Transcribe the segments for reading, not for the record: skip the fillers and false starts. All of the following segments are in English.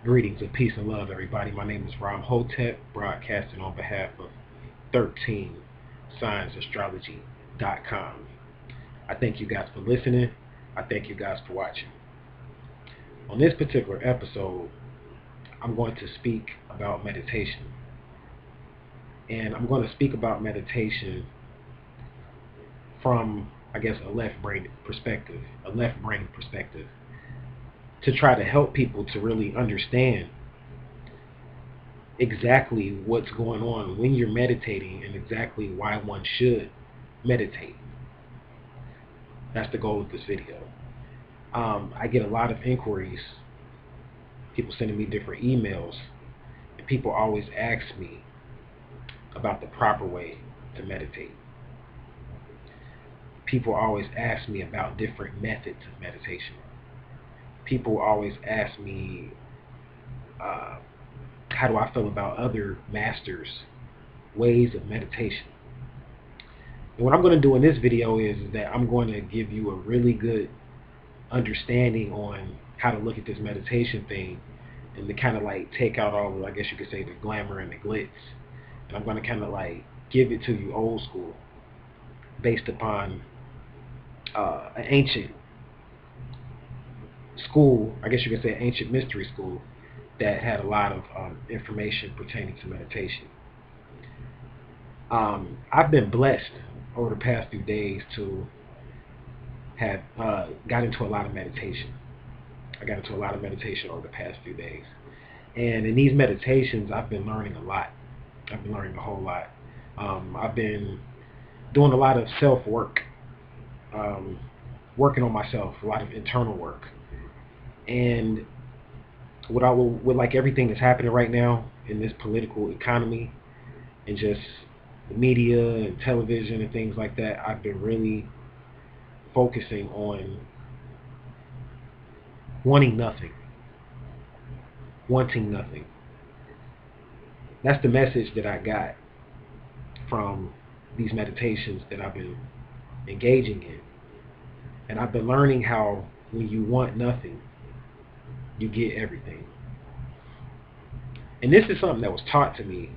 Greetings of peace and love, everybody. My name is Ram Hotep, broadcasting on behalf of 13signsastrology.com. I thank you guys for listening. I thank you guys for watching. On this particular episode, I'm going to speak about meditation. And I'm going to speak about meditation from, a left brain perspective, to try to help people to really understand exactly what's going on when you're meditating and exactly why one should meditate. That's the goal of this video. I get a lot of inquiries, people sending me different emails, and people always ask me about the proper way to meditate. People always ask me about different methods of meditation. People always ask me, how do I feel about other masters' ways of meditation? And what I'm going to do in this video is that I'm going to give you a really good understanding on how to look at this meditation thing and to kind of like take out all the, you could say, the glamour and the glitz. And I'm going to kind of like give it to you old school based upon an ancient school, you could say ancient mystery school that had a lot of information pertaining to meditation. I've been blessed over the past few days to have got into a lot of meditation. I got into a lot of meditation over the past few days. And in these meditations, I've been learning a lot. I've been learning a whole lot. I've been doing a lot of self-work, working on myself, a lot of internal work. And with like everything that's happening right now in this political economy and just the media and television and things like that, I've been really focusing on wanting nothing. That's the message that I got from these meditations that I've been engaging in. And I've been learning how when you want nothing, you get everything. And this is something that was taught to me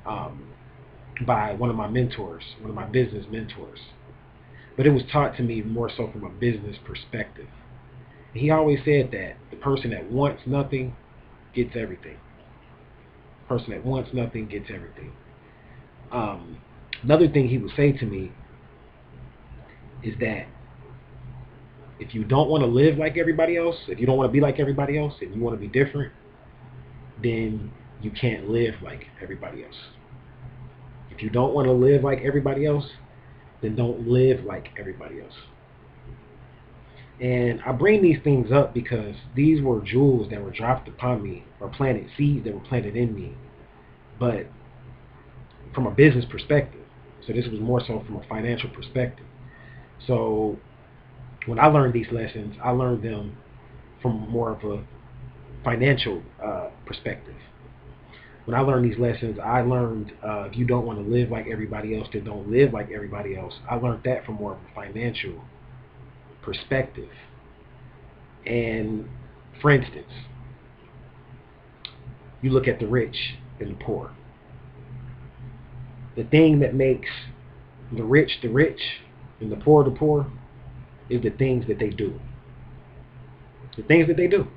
by one of my mentors, one of my business mentors. But it was taught to me more so from a business perspective. He always said that the person that wants nothing gets everything. The person that wants nothing gets everything. Another thing he would say to me is that if you don't want to live like everybody else, if you don't want to be like everybody else, if you want to be different, then you can't live like everybody else. If you don't want to live like everybody else, then don't live like everybody else. And I bring these things up because these were jewels that were dropped upon me, or planted seeds that were planted in me, but from a business perspective. So this was more so from a financial perspective. So when I learned these lessons, I learned them from more of a financial perspective. When I learned these lessons, I learned if you don't want to live like everybody else, then don't live like everybody else. I learned that from more of a financial perspective. And for instance, you look at the rich and the poor. The thing that makes the rich and the poor is the things that they do. The things that they do.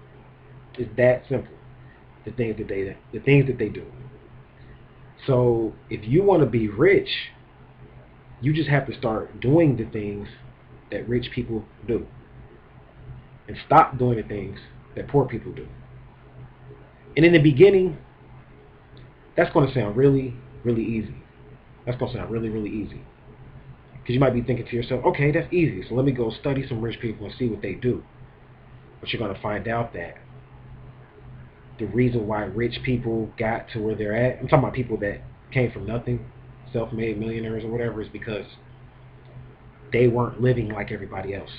It's that simple. The things that they do. So if you want to be rich, you just have to start doing the things that rich people do, and stop doing the things that poor people do. And in the beginning, that's going to sound really, really easy. That's going to sound really, really easy. Because you might be thinking to yourself, okay, that's easy, so let me go study some rich people and see what they do. But you're going to find out that the reason why rich people got to where they're at, I'm talking about people that came from nothing, self-made millionaires or whatever, is because they weren't living like everybody else.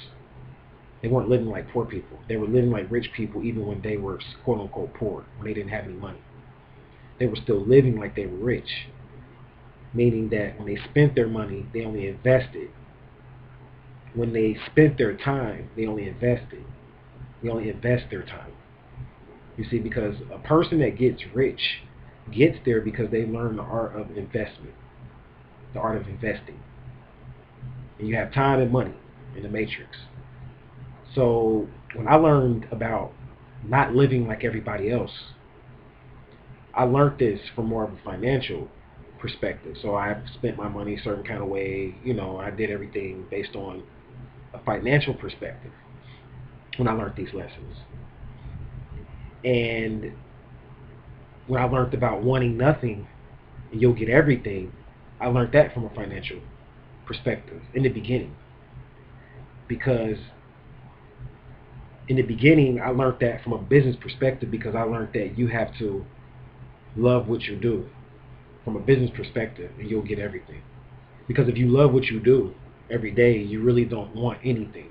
They weren't living like poor people. They were living like rich people even when they were quote-unquote poor, when they didn't have any money. They were still living like they were rich, meaning that when they spent their money, they only invested. When they spent their time, they only invested. They only invest their time. You see, because a person that gets rich gets there because they learn the art of investment, the art of investing. And you have time and money in the matrix. So when I learned about not living like everybody else, I learned this from more of a financial perspective. So I spent my money a certain kind of way. I did everything based on a financial perspective when I learned these lessons. And when I learned about wanting nothing and you'll get everything, I learned that from a financial perspective in the beginning. Because in the beginning, I learned that from a business perspective because I learned that you have to love what you do from a business perspective and you'll get everything. Because if you love what you do every day, you really don't want anything.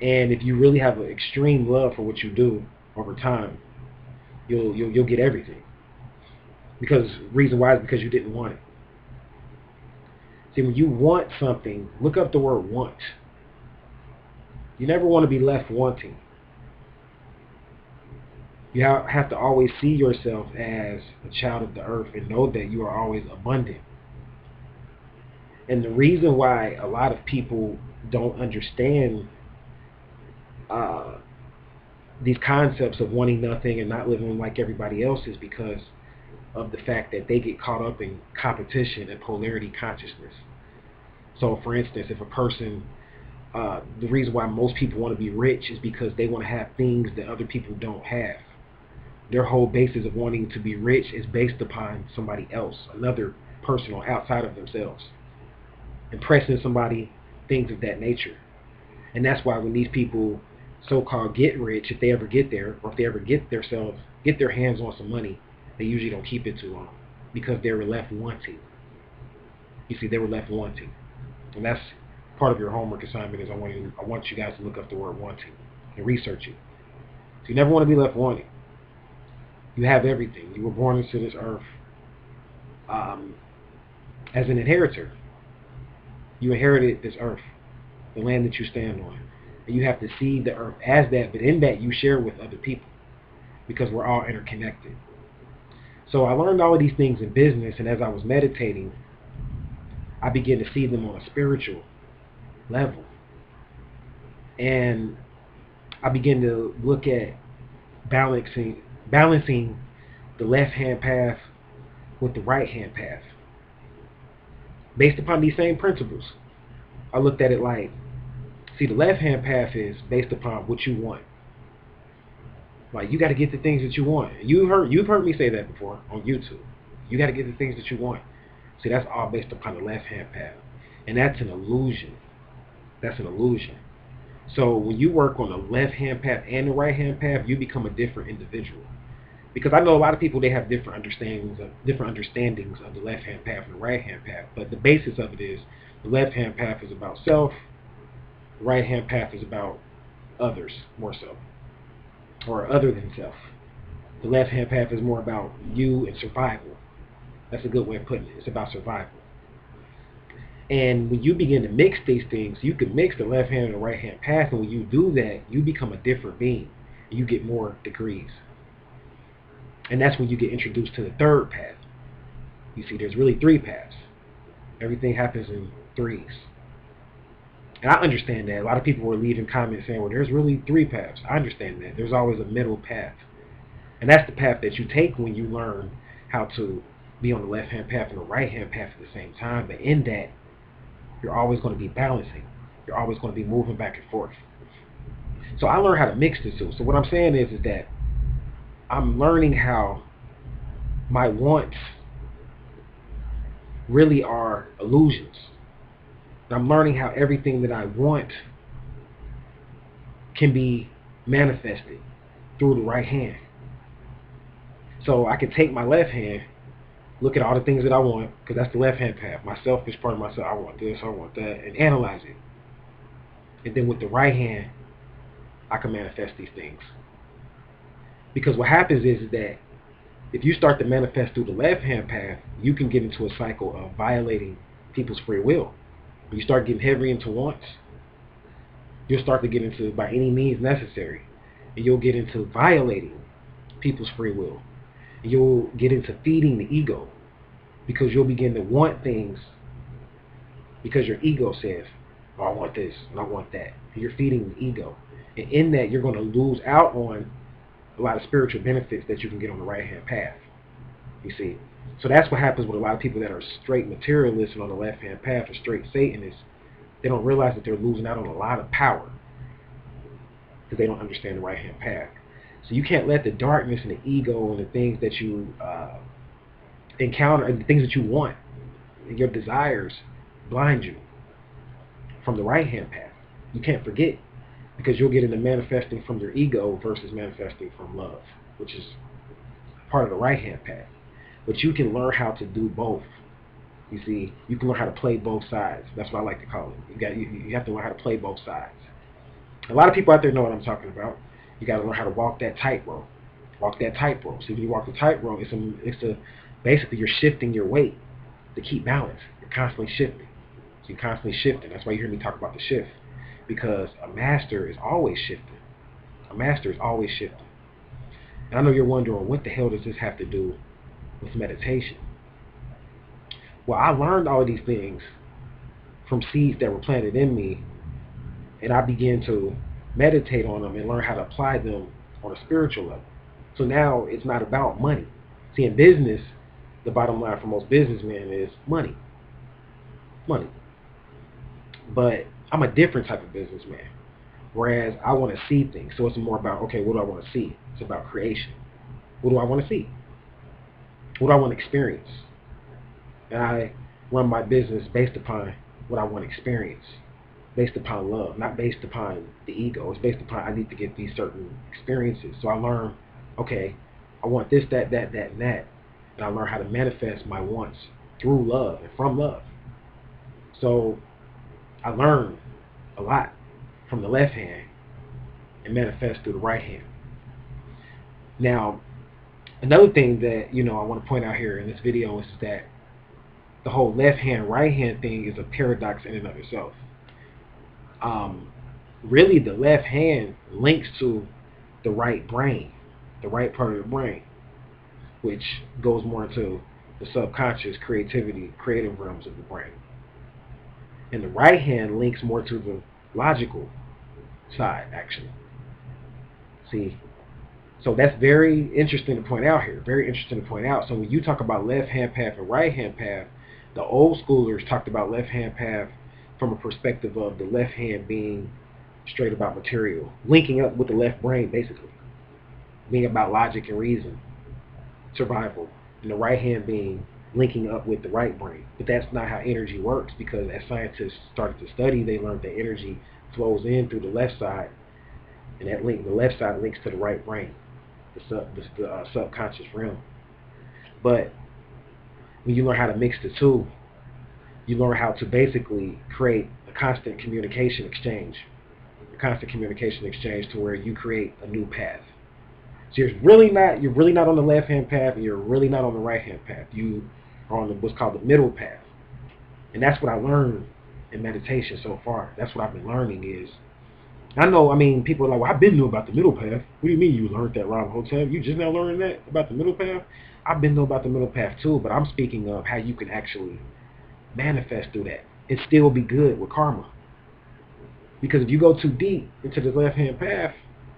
And if you really have an extreme love for what you do over time, you'll get everything. Because reason why is because you didn't want it. See, when you want something, look up the word want. You never want to be left wanting. You have to always see yourself as a child of the earth and know that you are always abundant. And the reason why a lot of people don't understand these concepts of wanting nothing and not living like everybody else is because of the fact that they get caught up in competition and polarity consciousness. So for instance, if a person, the reason why most people want to be rich is because they want to have things that other people don't have. Their whole basis of wanting to be rich is based upon somebody else, another person on outside of themselves. Impressing somebody, things of that nature. And that's why when these people so-called get rich, if they ever get there, or if they ever get their hands on some money, they usually don't keep it too long because they were left wanting. You see, they were left wanting. And that's part of your homework assignment is I want you guys to look up the word wanting and research it. So you never want to be left wanting. You have everything. You were born into this earth as an inheritor. You inherited this earth, the land that you stand on. And you have to see the earth as that, but in that you share with other people because we're all interconnected. So I learned all of these things in business, and as I was meditating, I began to see them on a spiritual level. And I began to look at balancing the left-hand path with the right-hand path based upon these same principles. I looked at it like, see, the left-hand path is based upon what you want. Like, you got to get the things that you want. You've heard me say that before on YouTube. You got to get the things that you want. See, that's all based upon the left-hand path. And that's an illusion. That's an illusion. So when you work on the left-hand path and the right-hand path, you become a different individual. Because I know a lot of people, they have different understandings of the left-hand path and the right-hand path. But the basis of it is the left-hand path is about self. The right-hand path is about others, more so. Or other than self. The left-hand path is more about you and survival. That's a good way of putting it. It's about survival. And when you begin to mix these things, you can mix the left hand and the right hand path, and when you do that, you become a different being. And you get more degrees. And that's when you get introduced to the third path. You see, there's really three paths. Everything happens in threes. And I understand that. A lot of people were leaving comments saying, well, there's really three paths. I understand that. There's always a middle path. And that's the path that you take when you learn how to be on the left-hand path and the right-hand path at the same time. But in that, you're always going to be balancing. You're always going to be moving back and forth. So I learned how to mix the two. So what I'm saying is that I'm learning how my wants really are illusions. I'm learning how everything that I want can be manifested through the right hand. So I can take my left hand, look at all the things that I want, because that's the left hand path. My selfish part of myself, I want this, I want that, and analyze it. And then with the right hand, I can manifest these things. Because what happens is that if you start to manifest through the left hand path, you can get into a cycle of violating people's free will. When you start getting heavy into wants, you'll start to get into by any means necessary. and you'll get into violating people's free will. And you'll get into feeding the ego, because you'll begin to want things because your ego says, oh, I want this and I want that. And you're feeding the ego. And in that, you're going to lose out on a lot of spiritual benefits that you can get on the right-hand path. You see? So that's what happens with a lot of people that are straight materialists and on the left-hand path or straight Satanists. They don't realize that they're losing out on a lot of power because they don't understand the right-hand path. So you can't let the darkness and the ego and the things that you encounter, and the things that you want, and your desires blind you from the right-hand path. You can't forget, because you'll get into manifesting from your ego versus manifesting from love, which is part of the right-hand path. But you can learn how to do both. You see, you can learn how to play both sides. That's what I like to call it. You have to learn how to play both sides. A lot of people out there know what I'm talking about. You got to learn how to walk that tightrope. Walk that tightrope. So when you walk the tightrope, basically you're shifting your weight to keep balance. You're constantly shifting. So you're constantly shifting. That's why you hear me talk about the shift, because a master is always shifting. A master is always shifting. And I know you're wondering, what the hell does this have to do with meditation? Well, I learned all of these things from seeds that were planted in me, and I began to meditate on them and learn how to apply them on a spiritual level. So now it's not about money. See, in business, the bottom line for most businessmen is money. Money. But I'm a different type of businessman. Whereas I want to see things. So it's more about, okay, what do I want to see? It's about creation. What do I want to see? What do I want to experience? And I run my business based upon what I want to experience. Based upon love, not based upon the ego. It's based upon, I need to get these certain experiences. So I learn, okay, I want this, that, and that. And I learn how to manifest my wants through love and from love. So I learn a lot from the left hand and manifest through the right hand. Now, another thing that, I want to point out here in this video is that the whole left hand, right hand thing is a paradox in and of itself. Really the left hand links to the right brain, the right part of the brain, which goes more into the subconscious, creativity, creative realms of the brain. And the right hand links more to the logical side, actually. See, so that's very interesting to point out here, very interesting to point out. So when you talk about left hand path and right hand path, the old schoolers talked about left hand path from a perspective of the left hand being straight about material, linking up with the left brain, basically, being about logic and reason, survival, and the right hand being linking up with the right brain. But that's not how energy works, because as scientists started to study, they learned that energy flows in through the left side, and the left side links to the right brain, the subconscious realm. But when you learn how to mix the two, you learn how to basically create a constant communication exchange. To where you create a new path. So you're really not on the left-hand path, and you're really not on the right-hand path. You are on what's called the middle path. And that's what I learned in meditation so far. That's what I've been learning is, people are like, well, I've been knowing about the middle path. What do you mean you learned that, Rob Hotel? You just now learning that about the middle path? I've been knowing about the middle path too, but I'm speaking of how you can actually manifest through that and still be good with karma. Because if you go too deep into the left-hand path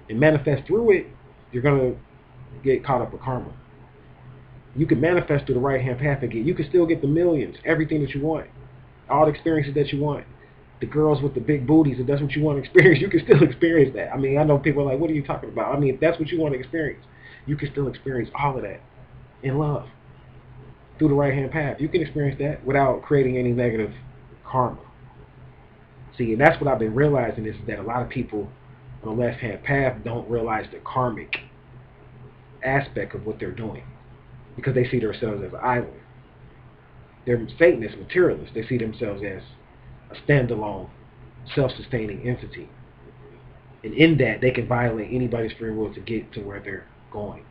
and manifest through it, you're going to get caught up with karma. You can manifest through the right-hand path again. You can still get the millions, everything that you want, all the experiences that you want. The girls with the big booties, if that's what you want to experience, you can still experience that. I know people are like, what are you talking about? If that's what you want to experience, you can still experience all of that in love through the right-hand path. You can experience that without creating any negative karma. See, and that's what I've been realizing is that a lot of people on the left-hand path don't realize the karmic aspect of what they're doing, because they see themselves as an island. They're Satanists, materialists. They see themselves as a standalone, self-sustaining entity. And in that, they can violate anybody's free will to get to where they're going.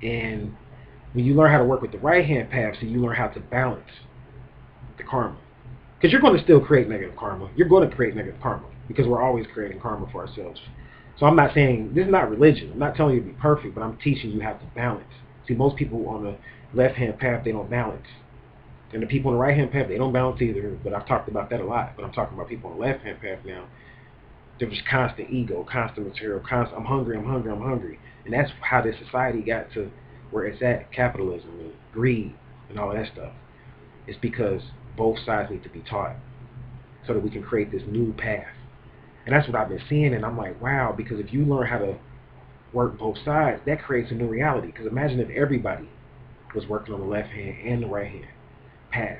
And when you learn how to work with the right-hand path, so you learn how to balance the karma. Because you're going to still create negative karma. You're going to create negative karma. because we're always creating karma for ourselves. So I'm not saying, this is not religion. I'm not telling you to be perfect, but I'm teaching you how to balance. See, most people on the left-hand path, they don't balance. And the people on the right-hand path, they don't balance either, but I've talked about that a lot. But I'm talking about people on the left-hand path now. There's constant ego, constant material, constant, I'm hungry, I'm hungry, I'm hungry. And that's how this society got to where it's at, capitalism and greed and all of that stuff. It's because both sides need to be taught so that we can create this new path. And that's what I've been seeing, and I'm like, wow, because if you learn how to work both sides, that creates a new reality. Because imagine if everybody was working on the left hand and the right hand path.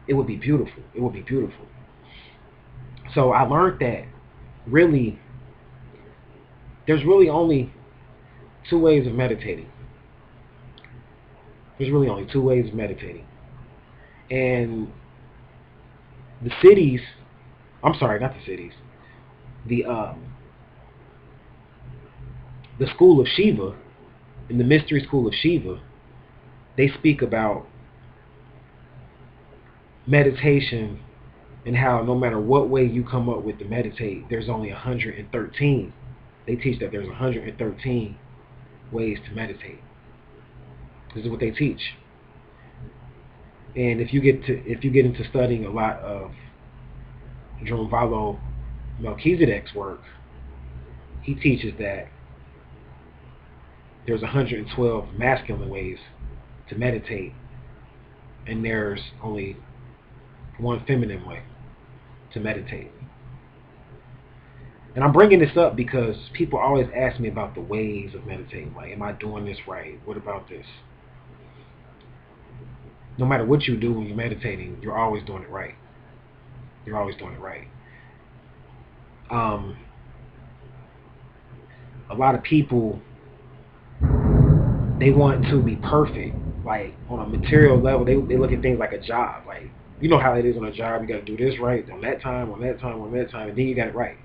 It would be beautiful. It would be beautiful. So I learned that really, there's really only two ways of meditating. There's really only two ways of meditating. And the cities, I'm sorry, not the cities, the school of Shiva, in the mystery school of Shiva, they speak about meditation and how no matter what way you come up with to meditate, there's only 113. They teach that there's 113 ways to meditate. This is what they teach. And if you get into studying a lot of Drunvalo Melchizedek's work, he teaches that there's 112 masculine ways to meditate, and there's only one feminine way to meditate. And I'm bringing this up because people always ask me about the ways of meditating. Like, am I doing this right? What about this? No matter what you do when you're meditating, you're always doing it right. You're always doing it right. A lot of people, they want to be perfect. Like, on a material level, they look at things like a job. Like, you know how it is on a job. You got to do this right on that time, on that time, on that time, and then you got it right.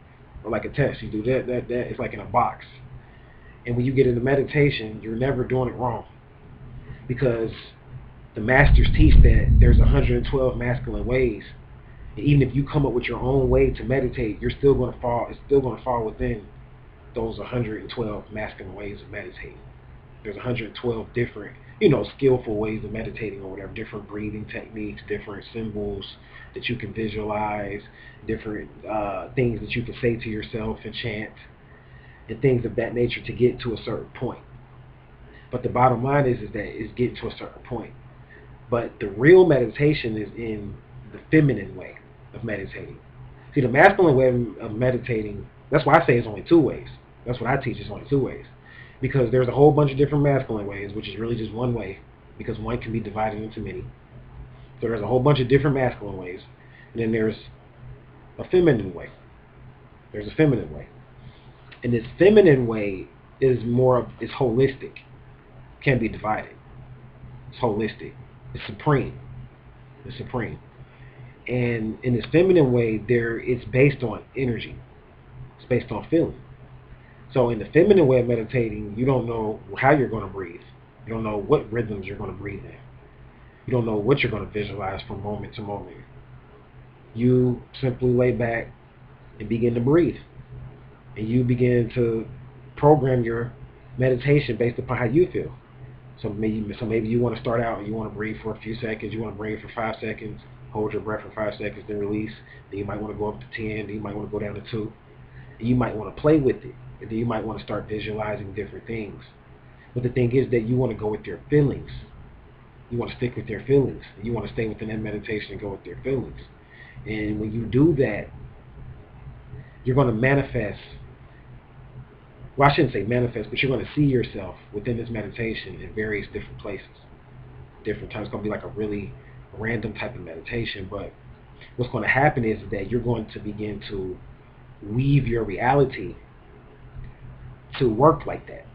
Or like a test, you do that. It's like in a box. And when you get into meditation, you're never doing it wrong, because the masters teach that there's 112 masculine ways. And even if you come up with your own way to meditate, you're still going to fall. It's still going to fall within those 112 masculine ways of meditating. There's 112 different, skillful ways of meditating or whatever, different breathing techniques, different symbols that you can visualize, different things that you can say to yourself and chant, and things of that nature to get to a certain point. But the bottom line is that it's getting to a certain point. But the real meditation is in the feminine way of meditating. See, the masculine way of meditating, that's why I say it's only two ways. That's what I teach, it's only two ways. Because there's a whole bunch of different masculine ways, which is really just one way, because one can be divided into many. So there's a whole bunch of different masculine ways. And then there's a feminine way. There's a feminine way. And this feminine way is it's holistic. Can't be divided. It's holistic. It's supreme. It's supreme. And in this feminine way, it's based on energy. It's based on feeling. So in the feminine way of meditating, you don't know how you're going to breathe. You don't know what rhythms you're going to breathe in. You don't know what you're going to visualize from moment to moment. You simply lay back and begin to breathe. And you begin to program your meditation based upon how you feel. So maybe you want to start out and you want to breathe for a few seconds. You want to breathe for 5 seconds. Hold your breath for 5 seconds, then release. Then you might want to go up to 10. Then you might want to go down to 2. And you might want to play with it. And then you might want to start visualizing different things. But the thing is that you want to go with your feelings. You want to stick with your feelings. You want to stay within that meditation and go with your feelings. And when you do that, you're going to manifest. Well, I shouldn't say manifest, but you're going to see yourself within this meditation in various different places. Different times. It's going to be like a really random type of meditation. But what's going to happen is that you're going to begin to weave your reality to work like that.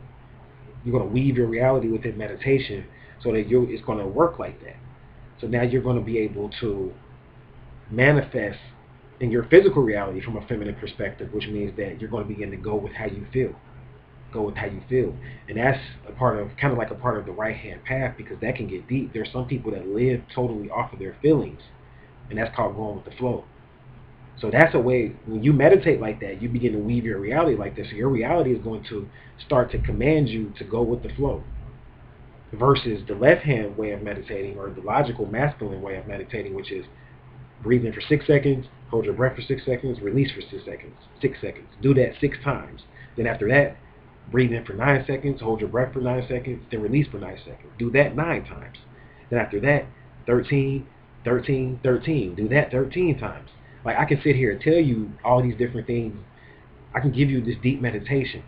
You're going to weave your reality within meditation so that it's going to work like that. So now you're going to be able to manifest in your physical reality from a feminine perspective, which means that you're going to begin to go with how you feel. Go with how you feel. And that's kind of like a part of the right-hand path, because that can get deep. There's some people that live totally off of their feelings, and that's called going with the flow. So that's a way, when you meditate like that, you begin to weave your reality like this. So your reality is going to start to command you to go with the flow. Versus the left-hand way of meditating, or the logical masculine way of meditating, which is breathe in for 6 seconds, hold your breath for 6 seconds, release for 6 seconds. 6 seconds. Do that 6 times. Then after that, breathe in for 9 seconds, hold your breath for 9 seconds, then release for 9 seconds. Do that 9 times. Then after that, 13, 13, 13. Do that 13 times. Like, I can sit here and tell you all these different things. I can give you this deep meditation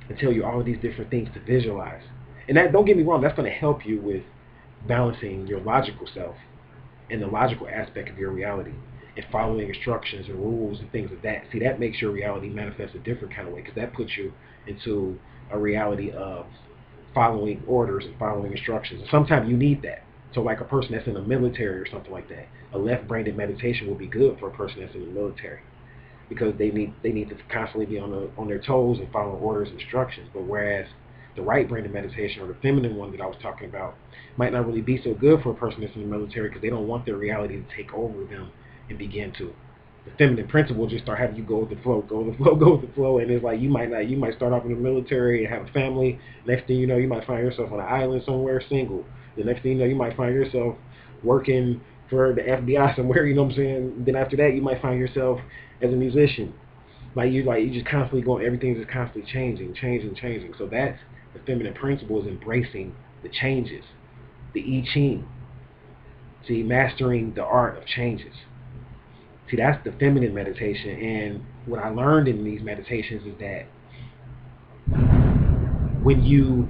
and tell you all of these different things to visualize. And that, don't get me wrong, that's going to help you with balancing your logical self and the logical aspect of your reality and following instructions and rules and things of that. See, that makes your reality manifest a different kind of way, because that puts you into a reality of following orders and following instructions. And sometimes you need that. So like a person that's in the military or something like that, a left-brained meditation will be good for a person that's in the military, because they need to constantly be on their toes and follow orders and instructions. But whereas the right-brained meditation, or the feminine one that I was talking about, might not really be so good for a person that's in the military, because they don't want their reality to take over them and begin to. The feminine principle just start having you go with the flow, go with the flow, go with the flow. And it's like you might start off in the military and have a family. Next thing you know, you might find yourself on an island somewhere single. The next thing you know, you might find yourself working for the FBI somewhere, you know what I'm saying? Then after that, you might find yourself as a musician. You just constantly going, everything's just constantly changing. So that's the feminine principle, is embracing the changes, the I Ching. See, mastering the art of changes. See, that's the feminine meditation. And what I learned in these meditations is that when you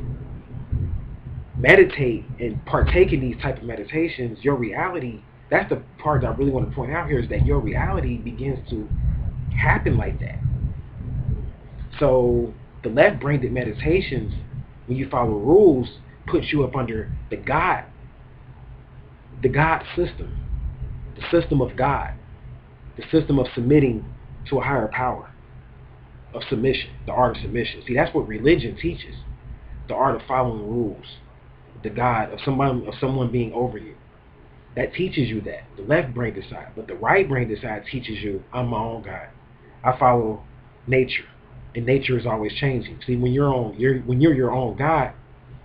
meditate and partake in these type of meditations, your reality, that's the part that I really want to point out here, is that your reality begins to happen like that. So the left-brained meditations, when you follow rules, puts you up under the God system, the system of God, the system of submitting to a higher power, of submission, the art of submission. See, that's what religion teaches, the art of following rules, the God of someone being over you. That teaches you that, the left brain side. But the right brain side teaches you, I'm my own God. I follow nature, and nature is always changing. See, when you're your own God,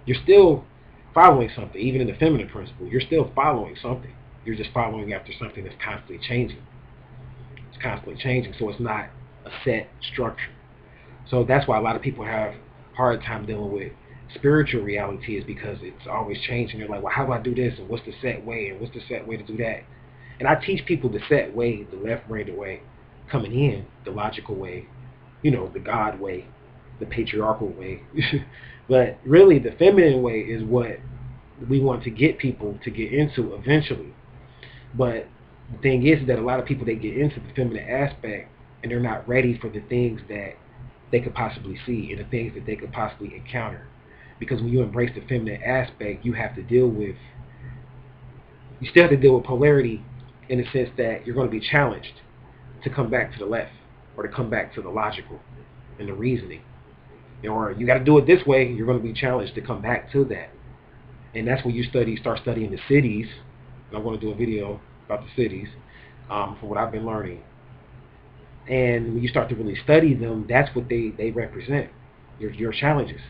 you're still following something. Even in the feminine principle, you're still following something. You're just following after something that's constantly changing. It's constantly changing, so it's not a set structure. So that's why a lot of people have a hard time dealing with spiritual reality, is because it's always changing. They're like, well, how do I do this? And what's the set way? And what's the set way to do that? And I teach people the set way, the left-brained way, coming in, the logical way, the God way, the patriarchal way. But really, the feminine way is what we want to get people to get into eventually. But the thing is that a lot of people, they get into the feminine aspect, and they're not ready for the things that they could possibly see and the things that they could possibly encounter. Because when you embrace the feminine aspect, you still have to deal with polarity, in the sense that you're going to be challenged to come back to the left, or to come back to the logical and the reasoning. Or you got to do it this way, you're going to be challenged to come back to that. And that's when you start studying the cities. And I'm going to do a video about the cities, from what I've been learning. And when you start to really study them, that's what they represent, your challenges.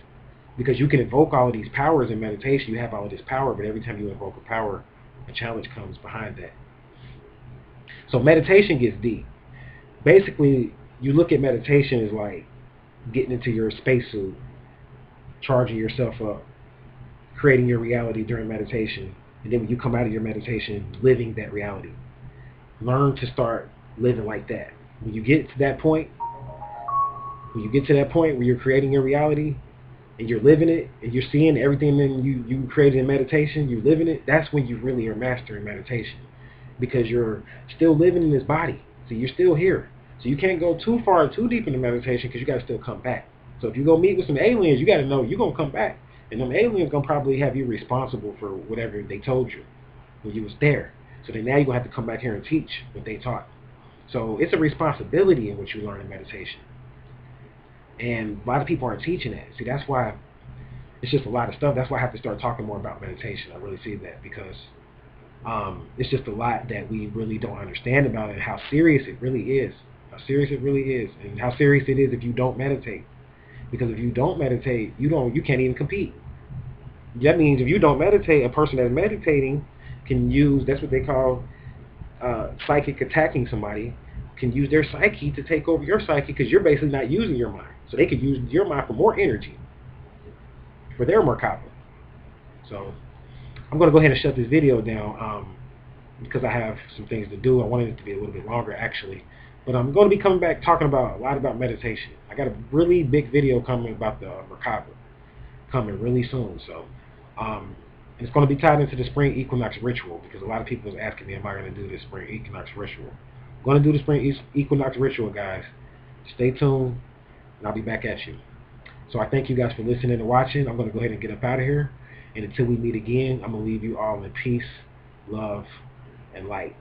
Because you can invoke all of these powers in meditation, you have all of this power, but every time you invoke a power, a challenge comes behind that. So meditation gets deep. Basically, you look at meditation as like getting into your spacesuit, charging yourself up, creating your reality during meditation, and then when you come out of your meditation, living that reality. Learn to start living like that. When you get to that point where you're creating your reality, and you're living it, and you're seeing everything that you created in meditation, you're living it, that's when you really are mastering meditation. Because you're still living in this body. So you're still here. So you can't go too far, too deep into meditation, because you got to still come back. So if you go meet with some aliens, you got to know you're going to come back. And them aliens going to probably have you responsible for whatever they told you when you was there. So then now you're going to have to come back here and teach what they taught. So it's a responsibility in what you learn in meditation. And a lot of people aren't teaching that. See, that's why it's just a lot of stuff. That's why I have to start talking more about meditation. I really see that, because It's just a lot that we really don't understand about it, and how serious it really is. How serious it really is, and how serious it is if you don't meditate. Because if you don't meditate, you can't even compete. That means if you don't meditate, a person that's meditating can use, that's what they call psychic attacking somebody, can use their psyche to take over your psyche because you're basically not using your mind. So they could use your mind for more energy, for their Merkaba. So I'm going to go ahead and shut this video down because I have some things to do. I wanted it to be a little bit longer actually. But I'm going to be coming back talking about a lot about meditation. I got a really big video coming about the Merkaba coming really soon. So it's going to be tied into the spring equinox ritual because a lot of people is asking me, am I going to do this spring equinox ritual? I'm going to do the spring equinox ritual, guys. Stay tuned, and I'll be back at you. So I thank you guys for listening and watching. I'm going to go ahead and get up out of here. And until we meet again, I'm going to leave you all in peace, love, and light.